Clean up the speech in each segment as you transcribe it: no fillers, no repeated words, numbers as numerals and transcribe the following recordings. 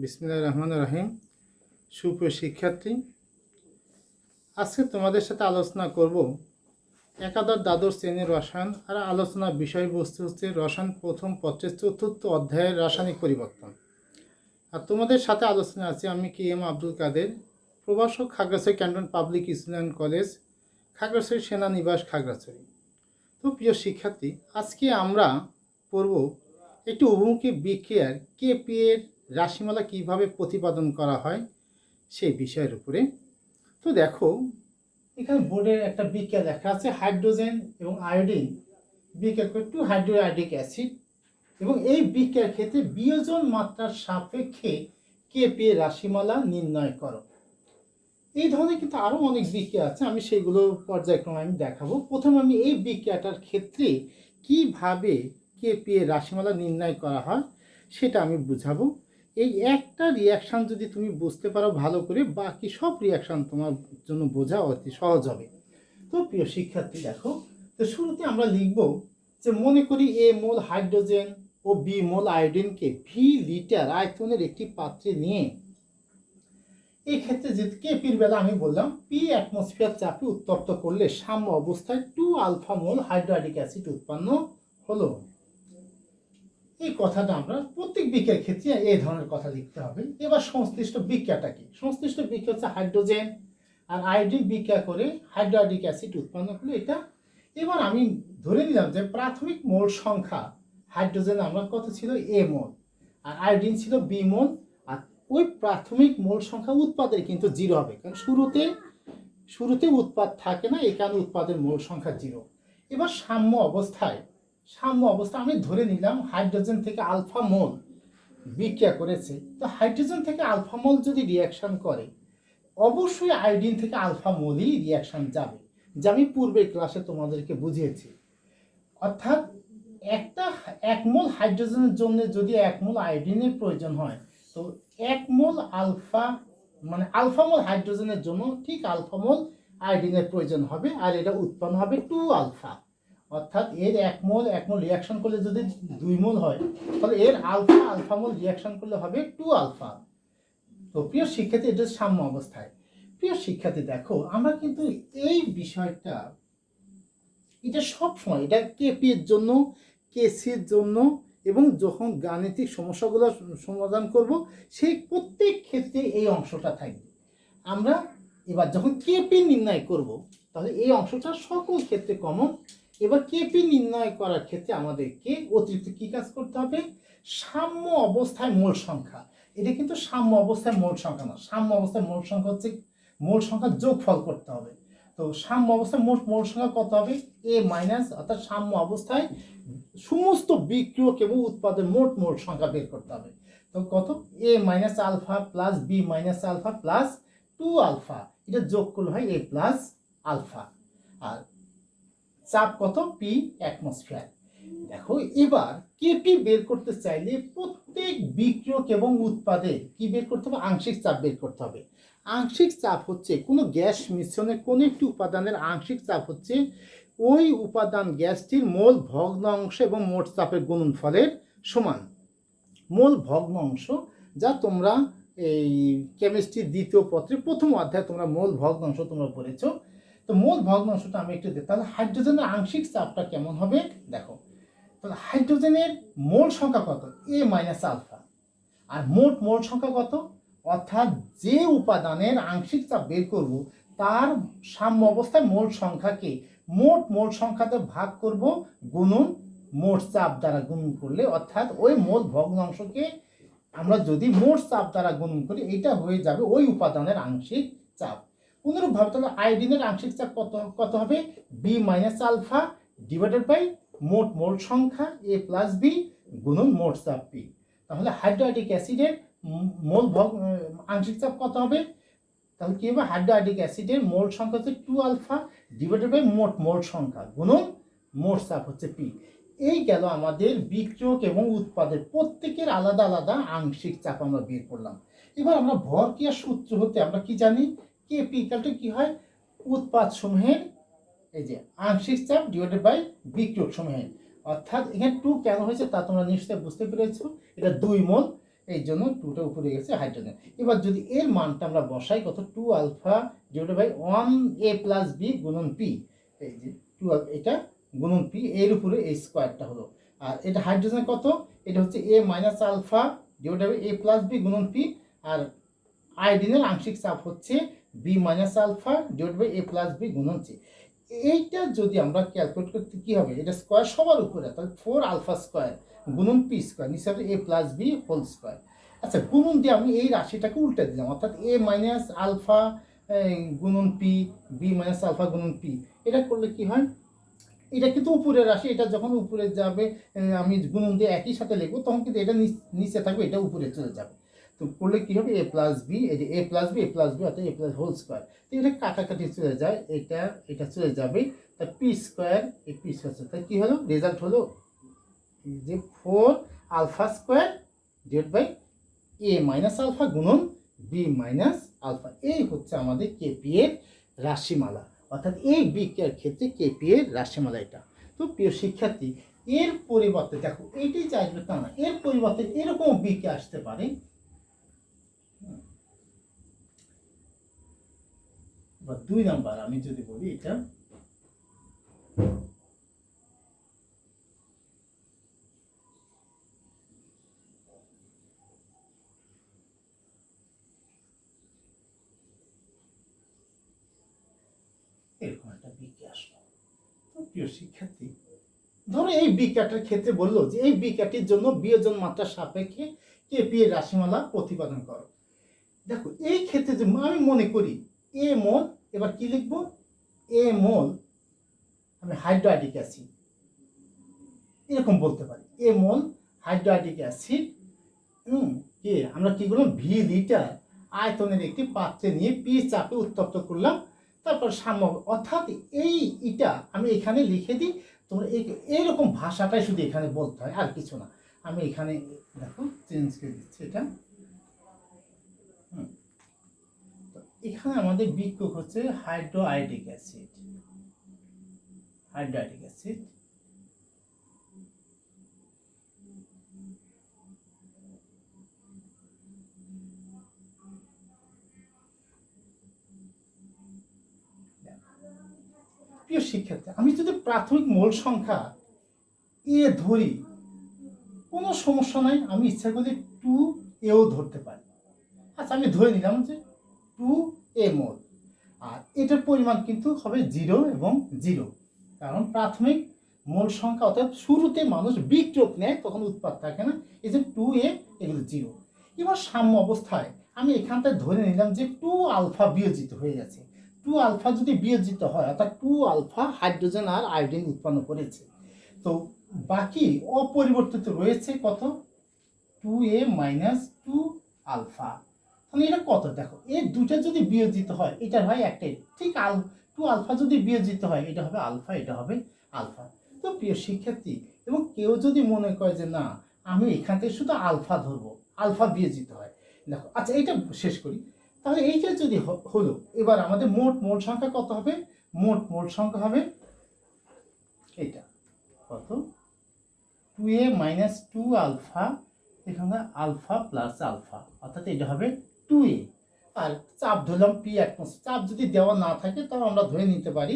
বিসমিল্লাহির রহমানির রহিম। সুপ্রিয় শিক্ষার্থী, আজকে তোমাদের সাথে আলোচনা করব একাদশ দ্বাদশ শ্রেণীর রসায়ন। আর আলোচনার বিষয়বস্তু হচ্ছে রসায়ন প্রথম পত্রের চতুর্থ অধ্যায়ের রাসায়নিক পরিবর্তন। আর তোমাদের সাথে আলোচনা আছে আমি KM আব্দুল কাদের, প্রভাষক, Khagrachhari canton public school and college, Khagrachhari সেনানিবাস, খাগড়াছড়ি। তো প্রিয় শিক্ষার্থী, আজকে আমরা পড়ব একটি উভমুখী বিক্রিয়ার কেপি এর রাশিমালা কিভাবে প্রতিপাদন করা হয় সেই বিষয়ের উপরে। তো দেখো, এখানে বোর্ডের একটা বিক্রিয়া লেখা আছে, হাইড্রোজেন এবং আয়োডিন বিক্রিয়া করে 2 হাইড্রোআয়োডিক অ্যাসিড, এবং এই বিক্রিয়ার ক্ষেত্রে বিয়োজন মাত্রার সাপেক্ষে কেপি এর রাশিমালা নির্ণয় করো। এই ধরনের কিন্তু আরও অনেক বিক্রিয়া আছে, আমি সেগুলো পর্যায়ক্রমে আমি দেখাবো। প্রথমে আমি এই বিক্রিয়াটার ক্ষেত্রে কিভাবে কেপি এর রাশিমালা নির্ণয় করা হয় সেটা আমি বুঝাবো। এই একটা রিয়াকশান যদি তুমি বুঝতে পারো ভালো করে, বাকি সব রিয়াকশান তোমার জন্য বোঝা অতি সহজ হবে। তো প্রিয় শিক্ষার্থী দেখো, তো শুরুতে আমরা লিখব যে মনে করি এ মোল হাইড্রোজেন ও বি মোল আয়োডিনকে ভি লিটার আয়তনের একটি পাত্রে নিয়ে, এই ক্ষেত্রে যে কেপির বেলা আমি বললাম পি অ্যাটমসফিয়ার চাপে উত্তপ্ত করলে সাম্য অবস্থায় 2 আলফা মোল হাইড্রোআয়োডিক অ্যাসিড উৎপন্ন হলো। এই কথাটা আমরা প্রত্যেক বিক্রিয়ার ক্ষেত্রে এই ধরনের কথা লিখতে হবে। এবার সংশ্লিষ্ট বিক্রিয়াটা কি? সংশ্লিষ্ট বিক্রিয়া হচ্ছে হাইড্রোজেন আর আয়োডিন বিক্রিয়া করে হাইড্রোআয়োডিক অ্যাসিড উৎপন্ন করলো এটা। এবার আমি ধরে নিলাম যে প্রাথমিক মোল সংখ্যা হাইড্রোজেন আমরা কত ছিল, এ মোল, আর আয়োডিন ছিল বি মোল। আর ওই প্রাথমিক মোল সংখ্যা উৎপাদের কিন্তু 0 হবে, কারণ শুরুতে উৎপাদ থাকে না, এই কারণে উৎপাদের মোল সংখ্যা 0। এবার সাম্য অবস্থায় আমি ধরে নিলাম হাইড্রোজেন থেকে আলফা মোল বিক্রিয়া করেছে। তো হাইড্রোজেন থেকে আলফা মোল যদি রিয়াকশন করে, অবশ্যই আয়োডিন থেকে আলফা মোলই রিয়াকশন যাবে, যা আমি পূর্বের ক্লাসে তোমাদেরকে বুঝিয়েছি। অর্থাৎ এক মোল হাইড্রোজেনের জন্য যদি 1 মোল আয়োডিনের প্রয়োজন হয়, তো 1 মোল আলফা মোল হাইড্রোজেনের জন্য ঠিক আলফা মোল আয়োডিনের প্রয়োজন হবে, আর এটা উৎপন্ন হবে 2 আলফা। অর্থাৎ এর 1 মোল রিয়াকশন করলে যদি 2 মোল হয়, তাহলে এর আলফা মোল রিয়াকশন করলে হবে 2 আলফা। তো প্রিয় শিক্ষার্থী, এটা সাম্য অবস্থায়। প্রিয় শিক্ষার্থী দেখো, আমরা কিন্তু এই বিষয়টা এটা সবসময় এটা কেপি এর জন্য, কেসির জন্য, এবং যখন গাণিতিক সমস্যাগুলো সমাধান করব সেই প্রত্যেক ক্ষেত্রে এই অংশটা থাকবে। আমরা এবার যখন কেপি নির্ণয় করব, তাহলে এই অংশটা সকল ক্ষেত্রে কমন। এবার কেপি নির্ণয় করার ক্ষেত্রে আমাদেরকে অতিরিক্ত কি কাজ করতে হবে? সাম্য অবস্থায় মোল সংখ্যা। এটা কিন্তু সাম্য অবস্থায় মোল সংখ্যা না, সাম্য অবস্থায় মোল সংখ্যা হচ্ছে মোল সংখ্যার যোগফল করতে হবে। তো সাম্য অবস্থায় মোট মোল সংখ্যা কত হবে? এ মাইনাস, অর্থাৎ সাম্য অবস্থায় সমস্ত বিক্রিয়ক এবং উৎপাদের মোট মোল সংখ্যা বের করতে হবে। তো কত? A minus alpha plus B minus alpha plus 2 alpha, এটা যোগ করলে হয় এ প্লাস আলফা। আর চাপ কত? P atmosphere. দেখো, এবার কেপি বের করতে চাইলে প্রত্যেক বিক্রিয়ক এবং উৎপাদে কি বের করতে হবে? আংশিক চাপ বের করতে হবে। আংশিক চাপ হচ্ছে কোনো গ্যাস মিশ্রণের কোনো একটি উপাদানের আংশিক চাপ হচ্ছে ওই উপাদান গ্যাসটির মোল ভগ্নাংশ এবং মোট চাপের গুণনফলের সমান। মোল ভগ্নাংশ, যা তোমরা এই কেমিস্ট্রির দ্বিতীয় পত্রে প্রথম অধ্যায়ে তোমরা মোল ভগ্নাংশ তোমরা পড়েছো। তো মোল ভগ্নাংশটা আমি একটু দেখি, তাহলে হাইড্রোজেনের আংশিক চাপটা কেমন হবে দেখো। তাহলে হাইড্রোজেনের মোল সংখ্যা কত? A minus alpha. আর মোট মোল সংখ্যা কত? অর্থাৎ যে উপাদানের আংশিক চাপ বের করব তার সাম্য অবস্থায় মোল সংখ্যাকে মোট মোল সংখ্যাতে ভাগ করব গুণন মোট চাপ দ্বারা গুণন করলে, অর্থাৎ ওই মোল ভগ্নাংশকে আমরা যদি মোট চাপ দ্বারা গুণন করি, এটা হয়ে যাবে ওই উপাদানের আংশিক চাপ। অনুরূপভাবে তাহলে আয়োডিনের আংশিক চাপ কত হবে? B minus alpha divided by মোট মোল সংখ্যা এ প্লাস বি গুণন মোট চাপ পি। তাহলে হাইড্রোআয়োডিক অ্যাসিডের মোল আংশিক চাপ কত হবে? তাহলে কি হবে? হাইড্রোআয়োডিক অ্যাসিডের মোল সংখ্যা হচ্ছে 2 আলফা ডিভাইডেড বাই মোট মোল সংখ্যা গুণন মোট চাপ হচ্ছে পি। এই গেল আমাদের বিক্রিয়ক এবং উৎপাদের প্রত্যেকের আলাদা আলাদা আংশিক চাপ আমরা বের করলাম। এবার আমরা ভরক্রিয়ার সূত্র হতে আমরা কি জানি? কেপি ইকুয়াল কি হয়? উৎপাদ সমূহের এই যে আংশিক চাপ ডিভাইডেড বাই বিক্রিয়ক সমূহের। অর্থাৎ এখানে 2 কেন হয়েছে তা তোমরা নিশ্চয়ই বুঝতে পেরেছো। এটা 2 মোল, এই জন্য টুটা উপরে গেছে হাইড্রোজেন। এবার যদি এর মানটা আমরা বসাই কত, 2 alpha divided by 1 a plus B গুণন পি, এই যে 2 এটা গুণন পি, এর উপরে এই স্কোয়ারটা হলো। আর এটা হাইড্রোজেন কত, এটা হচ্ছে a minus alpha divided by a plus B গুণন পি, আর আয়োডিনের আংশিক চাপ হচ্ছে B minus alpha divided by a plus B গুণন সি। এইটা যদি আমরা ক্যালকুলেট করতে কি হবে, এটা স্কোয়ার সবার উপরে, তাহলে 4 আলফা স্কোয়ার গুণন পি স্কোয়ার, নিচে হবে a plus B whole square. আচ্ছা, গুণন দিয়ে আমি এই রাশিটাকে উল্টে দিলাম, অর্থাৎ a মাইনাস আলফা গুণন পি, বি মাইনাস আলফা গুণন পি। এটা করলে কি হয়, এটা কিন্তু উপরের রাশি, এটা যখন উপরে যাবে আমি গুণন দিয়ে একই সাথে লিখবো, তখন কিন্তু এটা নিচে থাকবে, এটা উপরে চলে যাবে। তো করলে কি হবে, a প্লাস বি, এই যে a plus b, a plus b অর্থাৎ a প্লাস হোল স্কোয়ার। তো এটা কাটাকাটি চলে যায়, এটা চলে যাবে, তা পি স্কোয়ার, এই পি স্কোয়ার, তাই কি হলো, রেজাল্ট হলো যে 4 alpha square divide by a minus alpha গুণন বি মাইনাস আলফা। এই হচ্ছে আমাদের কেপি এর রাশিমালা, অর্থাৎ এই বিক্রিয়ার ক্ষেত্রে কেপি এর রাশিমালা এটা। তো প্রিয় শিক্ষার্থী, এর পরিবর্তে দেখো এইটাই চাইবে তা না, এর পরিবর্তে এরকম বিক্রিয়া আসতে পারে। বা 2 নাম্বার আমি যদি বলি, এটা এরকম একটা বিক্রিয়া আসলো। তো প্রিয় শিক্ষার্থী, ধরো এই বিক্রিয়াটার ক্ষেত্রে বললো যে এই বিক্রিয়াটির জন্য বিয়োজন মাত্রার সাপেক্ষে কেপি এর রাশিমালা প্রতিপাদন করো। দেখো এই ক্ষেত্রে যে আমি মনে করি এ মোল, এবার কি লিখবো, এ মোল আমি হাইড্রোয়াইডিক অ্যাসিড, এরকম বলতে পারি, এ মোল হাইড্রোয়াইডিক অ্যাসিড কে আমরা কি করলাম, ভি লিটার আয়তনের একটি পাত্রে নিয়ে পি চাপে উত্তপ্ত করলাম, তারপর সাম্য, অর্থাৎ এই ইটা আমি এখানে লিখে দিই, তোমরা এইরকম ভাষাটাই শুধু এখানে বলতে হয়, আর কিছু না। আমি এখানে দেখো চেঞ্জ করে দিচ্ছি এটা। এখানে আমাদের বিক্রিয়ক হচ্ছে হাইড্রোআইডিক অ্যাসিড, হাইড্রোআইডিক অ্যাসিড, প্রিয় শিক্ষার্থী, আমি যদি প্রাথমিক মোল সংখ্যা এ ধরি কোনো সমস্যা নাই, আমি ইচ্ছা করলে 2 এও ধরতে পারি। আচ্ছা, আমি ধরে নিলাম যে 2 এ মোল, আর এটার পরিমাণ কিন্তু হবে 0 এবং 0, কারণ প্রাথমিক মোল সংখ্যা, অর্থাৎ শুরুতে মানুষ বিক্রিয়ক নেয় তখন উৎপাদ থাকে না, এই যে 2 এ এগুলো 0। এবার সাম্য অবস্থায় আমি এখানটায় ধরে নিলাম যে 2 আলফা বিয়োজিত হয়ে গেছে। 2 আলফা যদি বিয়োজিত হয়, অর্থাৎ 2 আলফা হাইড্রোজেন আর আয়োডিন উৎপন্ন করেছে, তো বাকি অপরিবর্তিত রয়েছে কত, 2a মাইনাস 2 আলফা। তাহলে এটা কত, দেখো এই দুটা যদি বিয়োজিত হয় এটা হয় একটাই, ঠিক 2 আলফা যদি বিয়োজিত হয় এটা হবে আলফা, এটা হবে আলফা। তো প্রিয় শিক্ষার্থী, এবং কেউ যদি মনে করে যে না আমি এখান থেকে শুধু আলফা ধরবো, আলফা বিয়োজিত হয়, দেখো আচ্ছা এটা শেষ করি, তাহলে এইটা যদি হলো, এবার আমাদের মোট মোল সংখ্যা কত হবে, মোট মোল সংখ্যা হবে এটা কত, 2a মাইনাস 2 আলফা, এখানে আলফা প্লাস আলফা, অর্থাৎ এটা হবে 2a। আর চাপ ধরলাম পি অ্যাটমসফিয়ার, চাপ যদি দেওয়া না থাকে তাও আমরা ধরে নিতে পারি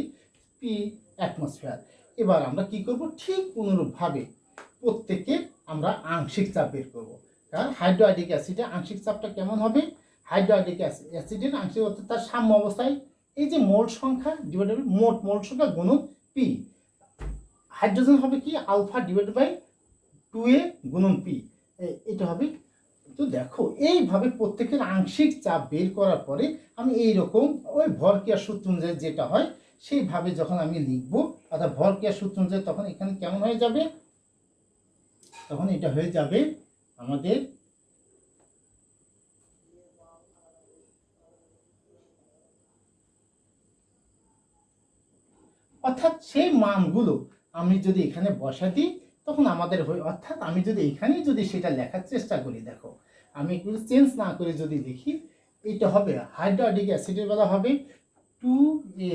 পি অ্যাটমসফিয়ার। এবার আমরা কি করব, ঠিক অনুরূপভাবে প্রত্যেকে আমরা আংশিক চাপ বের করব। কারণ হাইড্রোআইডিক অ্যাসিডের আংশিক চাপটা কেমন হবে, হাইড্রোআইডিক অ্যাসিডের আংশিক, অর্থাৎ তার সাম্য অবস্থায় এই যে মোল সংখ্যা ডিভাইডেড বাই মোট মোল সংখ্যা গুণন পি, হাইড্রোজেন হবে কি আলফা ডিভাইডেড বাই 2a গুণন পি, এটা হবে। তো দেখো এইভাবে প্রত্যেকের আংশিক চাপ বের করার পরে আমি এইরকম ওই ভরক্রিয়ার সূত্র অনুযায়ী যেটা হয় সেইভাবে যখন আমি লিখবো, অর্থাৎ ভরক্রিয়ার সূত্র অনুযায়ী, তখন এখানে কেমন হয়ে যাবে, তখন এটা হয়ে যাবে আমাদের অর্থাৎ সেই মানগুলো আমি যদি এখানে বসা দিই তখন আমাদের হয়, অর্থাৎ আমি যদি এখানেই যদি সেটা লেখার চেষ্টা করি, দেখো আমি একটু চেঞ্জ না করে যদি লিখি, এটা হবে হাইড্রোআইডিক অ্যাসিডের বেলা হবে 2a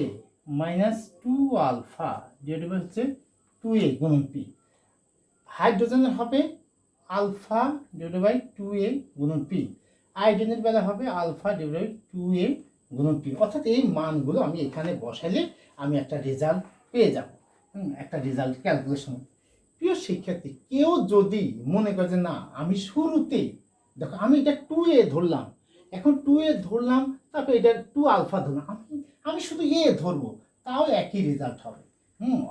minus 2 alpha divided by হচ্ছে 2a গুণন পি, হাইড্রোজেনের হবে আলফা ডিভাইডেড বাই 2a গুণন পি, আয়োডিনের বেলা হবে আলফা ডিভাইডেড বাই 2a গুণন পি। অর্থাৎ এই মানগুলো আমি এখানে বসালে আমি একটা রেজাল্ট পেয়ে যাব, একটা রেজাল্ট ক্যালকুলেশন। প্রিয় শিক্ষার্থী, কেউ যদি মনে করে যে না আমি শুরুতেই দেখো আমি এটা 2a ধরলাম, এখন 2a ধরলাম, তারপর এটা 2 আলফা ধরলাম, আমি শুধু এ ধরবো, তাও একই রেজাল্ট হবে।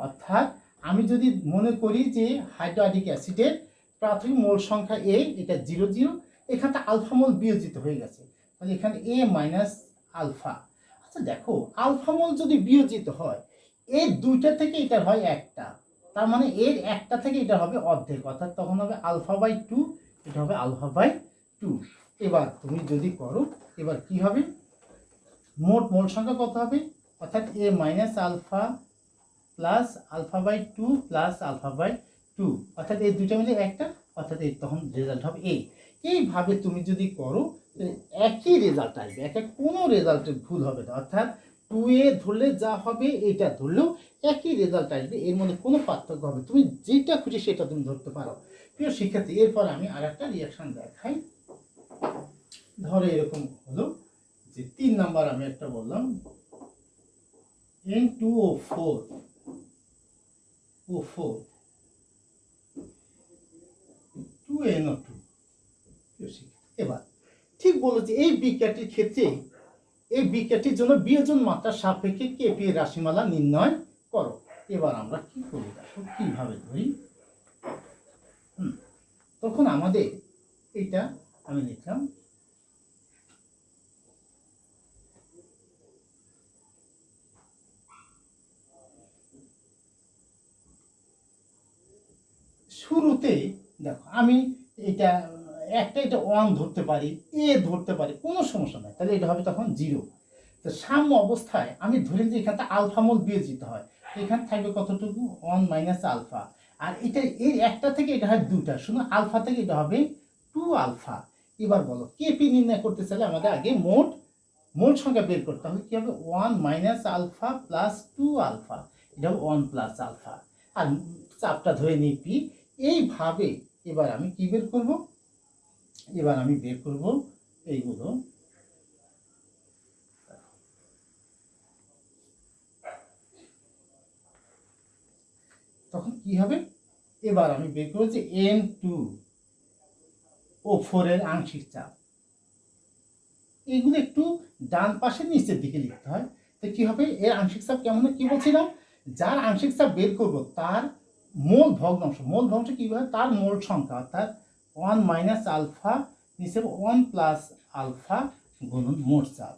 অর্থাৎ আমি যদি মনে করি যে হাইড্রোক্লোরিক অ্যাসিডের প্রাথমিক মোল সংখ্যা এ, এটা 0 0, এখানটা আলফা মোল বিয়োজিত হয়ে গেছে, তাহলে এখানে এ মাইনাস আলফা। আচ্ছা দেখো, আলফা মোল যদি বিয়োজিত হয়, এর দুইটা থেকে এটা হয় একটা, তার মানে এর একটা থেকে এটা হবে অর্ধেক, অর্থাৎ তখন হবে আলফা বাই 2, এটা হবে আলফা বাই 2। এবার তুমি যদি করো, এবার কি হবে, মোট মোল সংখ্যা কত হবে, অর্থাৎ A minus alpha plus alpha by 2 plus alpha by 2, অর্থাৎ এই দুইটা মিলে একটা, অর্থাৎ এই তখন রেজাল্ট হবে এ। এইভাবে তুমি যদি করো একই রেজাল্ট আসবে, কোনো রেজাল্টের ভুল হবে না, অর্থাৎ 2a ধরলে যা হবে এটা ধরলেও একই রেজাল্ট আসবে, এর মধ্যে কোনো পার্থক্য হবে, তুমি যেটা খুশি সেটা তুমি ধরতে পারো। প্রিয় শিক্ষার্থী, এরপর আমি আর একটা রিয়াকশন দেখাই। ধরো এরকম হলো যে 3 নাম্বার আমি একটা বললাম N2O4 2NO2। এবার ঠিক বলেছি, এই বিক্রিয়াটির ক্ষেত্রে এই বিক্রিয়াটির জন্য বিয়োজন মাত্রার সাপেক্ষে কেপি এর রাশিমালা নির্ণয় করো। এবার আমরা কি করি দেখো, কিভাবে ধরি। তখন আমাদের এটা আমি লিখলাম শুরুতে, দেখো আমি এটা এটা 1 ধরতে পারি, এ ধরতে পারি, কোনো সমস্যা নাই, তাহলে এটা হবে তখন 0। তো সাম্য অবস্থায় আমি ধরে যে এখানটা আলফা মোল বিয়োজিত হয়, এখানে থাকবে কতটুকু 1 মাইনাস আলফা, আর এটা এর একটা থেকে এটা হয় 2টা, শুধু আলফা থেকে এটা হবে 2 আলফা। এবার বলো কেপি নির্ণয় করতে চাইলে আমাদের আগে মোল সংখ্যা বের করতে হবে, কি হবে 1 মাইনাস আলফা প্লাস 2 আলফা, এটা হবে 1 প্লাস আলফা, আর চাপটা ধরে নিই পি। এইভাবে এবার আমি কি বের করব, এবার আমি বের করব এইগুলো, তখন কি হবে, এবার আমি বের করব যে N2O4 এর আংশিক চাপ, এগুলো একটু ডান পাশে নিচের দিকে লিখতে হয়। তো কি হবে, এর আংশিক চাপ কেমন, কি বলছিলাম, যার আংশিক চাপ বের করব তার মোল ভগ্নাংশ কি হয়, তার মোল সংখ্যা, অর্থাৎ 1 মাইনাস আলফা নিচে 1 প্লাস আলফা গুণন মোট চাপ।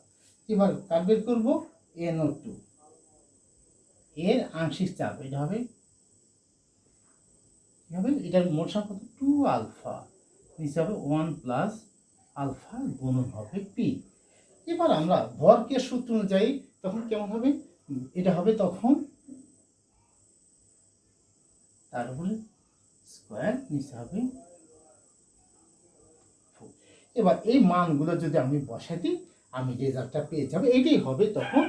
এবার কার বের করব, NO2 এর আংশিক চাপ, এটা হবে কি হবে, এটার মোট সংখ্যা 2 আলফা নিচে হবে 1 প্লাস আলফা গুণন হবে পি। এবার আমরা ভরকে সূত্র অনুযায়ী তখন কেমন হবে, এটা হবে তখন তার উপরে স্কয়ার নিচে হবে। এবার এই মানগুলো যদি আমি বসাই দিই, আমি রেজাল্টটা পেয়ে যাবো, এটাই হবে তখন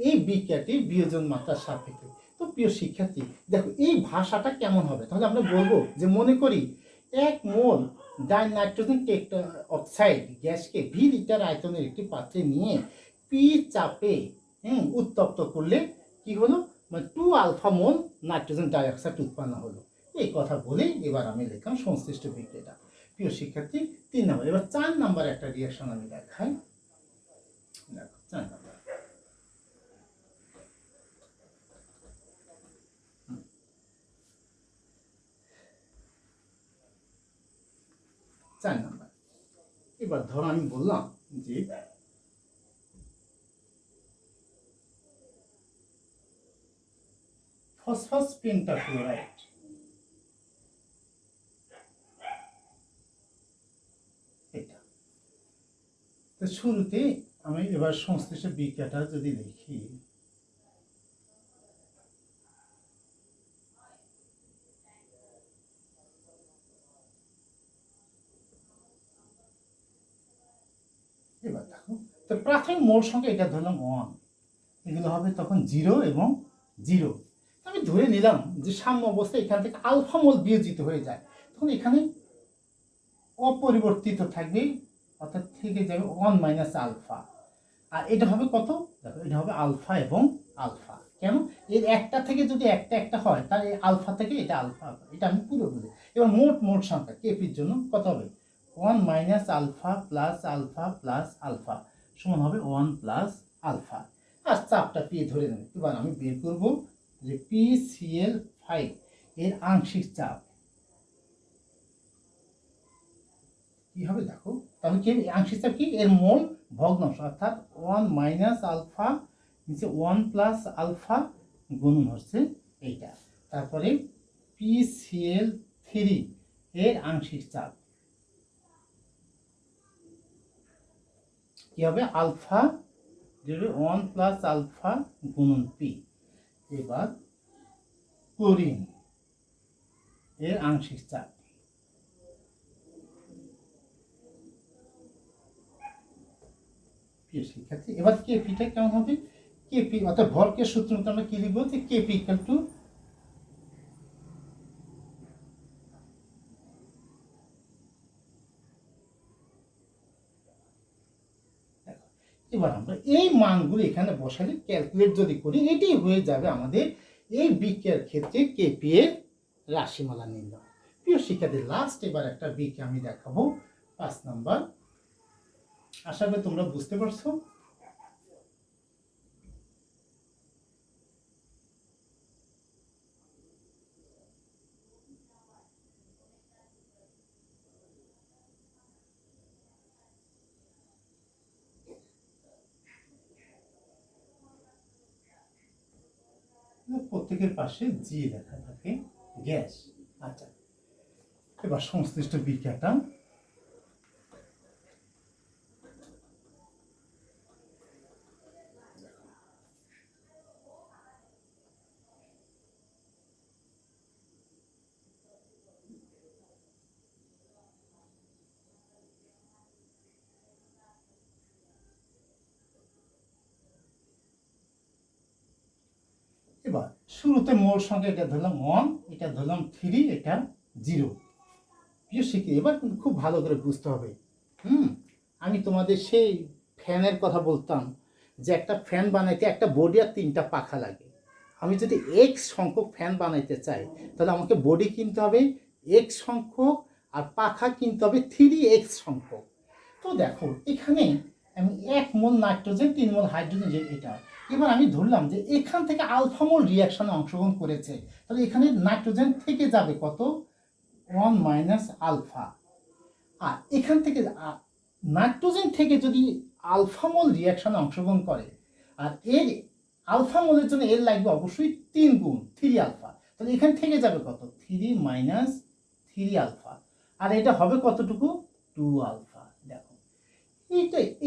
এই বিক্রিয়াটির বিয়োজন মাত্রার সাপেক্ষে। তো প্রিয় শিক্ষার্থী দেখো এই ভাষাটা কেমন হবে, তাহলে আমরা বলবো যে মনে করি 1 মোল die nitrogen oxide গ্যাসকে V litre আয়তনের একটি পাত্রে নিয়ে পি চাপে উত্তপ্ত করলে কি হলো, মানে 2 আলফা মোল নাইট্রোজেন ডাইঅক্সাইড উৎপন্ন হলো। এই কথা বলেই এবার আমি লিখলাম সংশ্লিষ্ট বিক্রিয়াটা। প্রিয় শিক্ষার্থী 3 নম্বর, এবার 4 নম্বর একটা রিঅ্যাকশন আমি দেখাই। দেখো 4 নম্বর, এবার ধরো আমি বললাম যে ফসফরাস পেন্টাক্লোরাইড, এটা তো শুরুতে আমি এবার সংশ্লিষ্ট বিক্রিয়াটা যদি লিখি, এবার দেখো তো প্রাথমিক মোল সংখ্যা এটা ধরলাম 1, এগুলো হবে তখন 0 এবং 0। আমি ধরে নিলাম যে সাম্য অবস্থায় এখান থেকে আলফা মোল বিয়োজিত হয়ে যায়, তখন এখানে অপরিবর্তিত থাকবে, অর্থাৎ থেকে যাবে 1 মাইনাস আলফা। আর এটা হবে কত? দেখো এটা হবে আলফা এবং আলফা। কেন? এর একটা থেকে যদি একটা একটা হয় তাহলে আলফা থেকে এটা আলফা হবে, এটা আমি পুরো বুঝি। এবার মোট সংখ্যা কেপির জন্য কত হবে? 1 minus alpha plus alpha plus alpha সমান হবে 1 প্লাস আলফা। আর চাপটা পি ধরে নেবে। এবার আমি বের করব যে PCl5 এর আংশিক চাপ কি হবে দেখো। তাহলে কি আংশিক চাপ কি? এর মোল ভগ্নাংশ, অর্থাৎ 1 মাইনাস আলফা নিচে 1 প্লাস আলফা গুণন হচ্ছে এইটা। তারপরে PCl3 এর আংশিক চাপ কি হবে? আলফা 1 প্লাস আলফা গুণন পি। এবার ক্লোরিন এর আংশিক চাপ প্রিয় শিক্ষার্থী, এবার কেপিটা কেমন হবে? কেপি অর্থাৎ ভরকে সূত্র মতো আমরা কি লিখবো? যে কেপি ইকুয়াল টু এবার আমরা এই মানগুলো এখানে বসালে ক্যালকুলেট যদি করি এটাই হয়ে যাবে আমাদের এই বিক্রিয়ার ক্ষেত্রে কেপি এর রাশিমালা নির্ণয়। প্রিয় শিক্ষার্থী, লাস্ট এবার একটা বিক্রিয়া আমি দেখাবো 5 নাম্বার। আশা করি তোমরা বুঝতে পারছো। প্রত্যেকের পাশে জি লেখা থাকে, গ্যাস। আচ্ছা, এবার সংশ্লিষ্ট বিক্রিয়াটা এবার শুরুতে মোল সংখ্যা এটা ধরলাম 1, এটা ধরলাম 3, এটা 0। প্রিয় শিক্ষার্থী, এবার কিন্তু খুব ভালো করে বুঝতে হবে। আমি তোমাদের সেই ফ্যানের কথা বলতাম যে একটা ফ্যান বানাইতে একটা বডি আর 3টা পাখা লাগে। আমি যদি এক্স সংখ্যক ফ্যান বানাইতে চাই তাহলে আমাকে বডি কিনতে হবে এক্স সংখ্যক আর পাখা কিনতে হবে 3x সংখ্যক। তো দেখো এখানে আমি 1 মোল নাইট্রোজেন 3 মোল হাইড্রোজেন, যে এটা এবার আমি ধরলাম যে এখান থেকে আলফা মোল রিয়াকশনে অংশগ্রহণ করেছে, তাহলে এখানে নাইট্রোজেন থেকে যাবে কত? 1 মাইনাস আলফা। আর এখান থেকে নাইট্রোজেন থেকে যদি আলফা মোল রিয়াকশনে অংশগ্রহণ করে, আর এর আলফা মোলের জন্য এর লাগবে অবশ্যই 3 গুণ 3 আলফা, তাহলে এখান থেকে যাবে কত? 3 মাইনাস 3 আলফা। আর এটা হবে কতটুকু? 2 আলফা। দেখো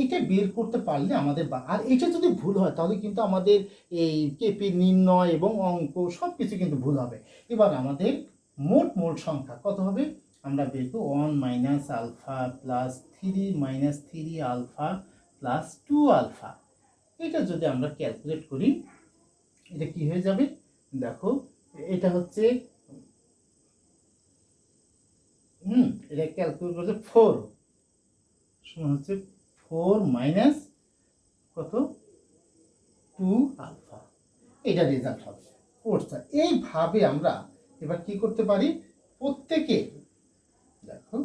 এইটা বের করতে পারলে আমাদের, আর এটা যদি ভুল হয় তাহলে কিন্তু আমাদের এই কেপি নির্ণয় এবং অঙ্ক সব কিছু কিন্তু ভুল হবে। এবার আমাদের মোট সংখ্যা কত হবে? আমরা বের করব 1 minus alpha plus 3 minus 3 alpha plus 2 alpha. এটা যদি আমরা ক্যালকুলেট করি এটা কি হয়ে যাবে? দেখো এটা হচ্ছে এটা ক্যালকুলেট করতে 4 সমান হচ্ছে 4 মাইনাস কত? 2 আলফা। এটা রেজাল্ট হবে। কোর্সটা এইভাবে আমরা এবার কি করতে পারি? প্রত্যেকে দেখো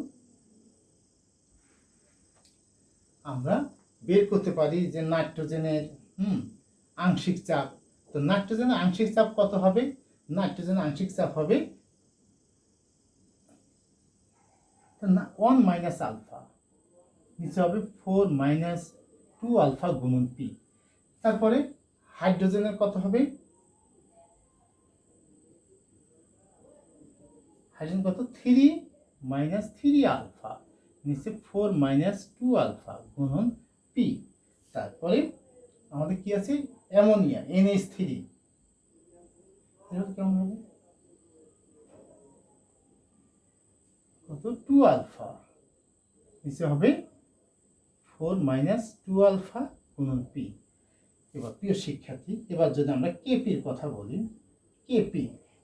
আমরা বের করতে পারি যে নাইট্রোজেনের আংশিক চাপ। তো নাইট্রোজেনের আংশিক চাপ কত হবে? নাইট্রোজেনের আংশিক চাপ হবে 1 মাইনাস আলফা, নিচে হবে 4 মাইনাস 2 আলফা গুণন পি। তারপরে হাইড্রোজেনের কত হবে? হাইড্রোজেন কত? 3 মাইনাস 3 আলফা, নিচে 4 মাইনাস 2 আলফা গুণন পি। তারপরে আমাদের কি আছে? অ্যামোনিয়া NH3, কেমন হবে? কত? 2 আলফা, নিচে হবে 4 মাইনাস 2 আলফা গুণন পি। এবার প্রিয় শিক্ষার্থী, এবার যদি আমরা কেপির কথা বলি,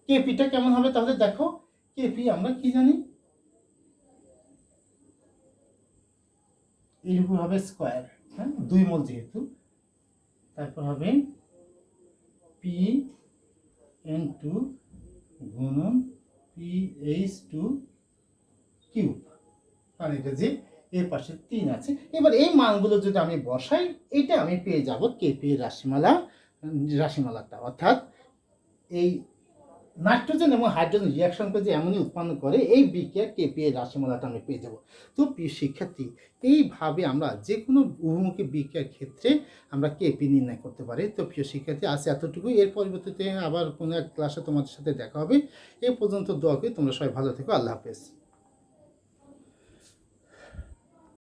কেপিটা কেমন হবে? তাহলে দেখো কেপি আমরা কি জানি? এইরকম হবে স্কোয়ার, হ্যাঁ 2 মোল যেহেতু, তারপর হবে পি এন টু গুণন পি এইচ টু কিউব, কারণ এটা যে এর পাশে 3 আছে। এবার এই মানগুলো যদি আমি বসাই, এটা আমি পেয়ে যাব কেপি এর রাশিমালাটা, অর্থাৎ এই নাইট্রোজেন এবং হাইড্রোজেন রিয়াকশন করে যে অ্যামোনিয়া উৎপন্ন করে এই বিক্রিয়া কেপি এর রাশিমালাটা আমি পেয়ে যাব। তো প্রিয় শিক্ষার্থী, এইভাবে আমরা যে কোনো বহুমুখী বিক্রিয়ার ক্ষেত্রে আমরা কেপি নির্ণয় করতে পারি। তো প্রিয় শিক্ষার্থী, আজ এতটুকু। এর পরবর্তীতে আবার কোনো এক ক্লাসে তোমাদের সাথে দেখা হবে। এ পর্যন্ত দোয়া করি তোমরা সবাই ভালো থেকো। আল্লাহ হাফেজ।